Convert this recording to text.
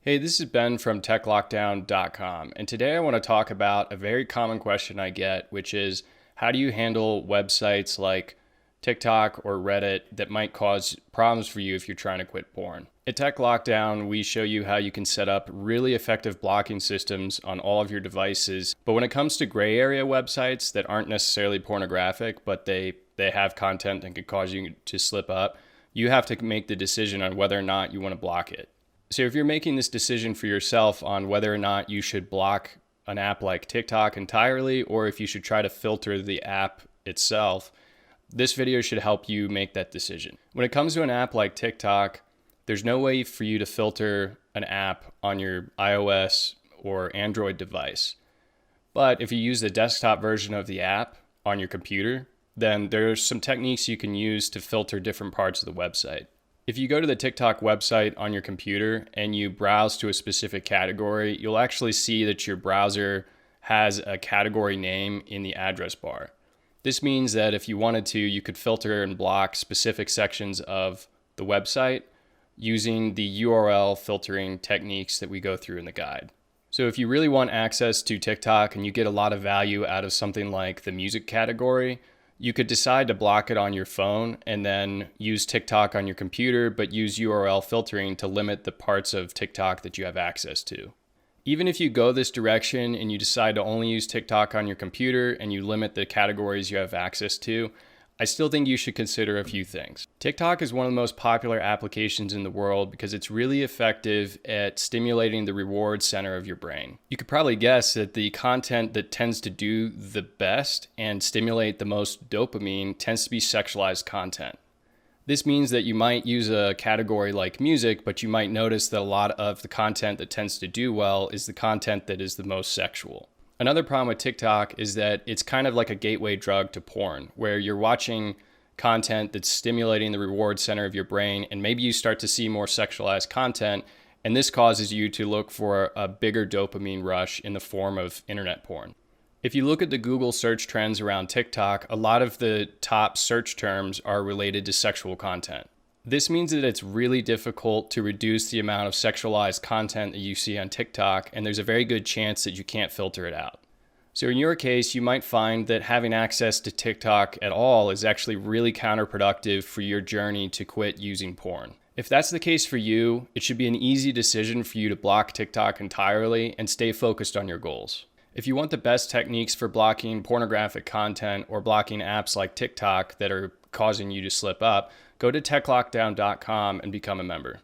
Hey, this is Ben from techlockdown.com, and today I want to talk about a very common question I get, which is how do you handle websites like TikTok or Reddit that might cause problems for you if you're trying to quit porn? At Tech Lockdown, we show you how you can set up really effective blocking systems on all of your devices. But when it comes to gray area websites that aren't necessarily pornographic, but they have content that could cause you to slip up, you have to make the decision on whether or not you want to block it. So if you're making this decision for yourself on whether or not you should block an app like TikTok entirely, or if you should try to filter the app itself, this video should help you make that decision. When it comes to an app like TikTok, there's no way for you to filter an app on your iOS or Android device. But if you use the desktop version of the app on your computer, then there's some techniques you can use to filter different parts of the website. If you go to the TikTok website on your computer and you browse to a specific category, you'll actually see that your browser has a category name in the address bar. This means that if you wanted to, you could filter and block specific sections of the website using the URL filtering techniques that we go through in the guide. So if you really want access to TikTok and you get a lot of value out of something like the music category, you could decide to block it on your phone and then use TikTok on your computer, but use URL filtering to limit the parts of TikTok that you have access to. Even if you go this direction and you decide to only use TikTok on your computer and you limit the categories you have access to, I still think you should consider a few things. TikTok is one of the most popular applications in the world because it's really effective at stimulating the reward center of your brain. You could probably guess that the content that tends to do the best and stimulate the most dopamine tends to be sexualized content. This means that you might use a category like music, but you might notice that a lot of the content that tends to do well is the content that is the most sexual. Another problem with TikTok is that it's kind of like a gateway drug to porn, where you're watching content that's stimulating the reward center of your brain, and maybe you start to see more sexualized content, and this causes you to look for a bigger dopamine rush in the form of internet porn. If you look at the Google search trends around TikTok, a lot of the top search terms are related to sexual content. This means that it's really difficult to reduce the amount of sexualized content that you see on TikTok, and there's a very good chance that you can't filter it out. So in your case, you might find that having access to TikTok at all is actually really counterproductive for your journey to quit using porn. If that's the case for you, it should be an easy decision for you to block TikTok entirely and stay focused on your goals. If you want the best techniques for blocking pornographic content or blocking apps like TikTok that are causing you to slip up, go to techlockdown.com and become a member.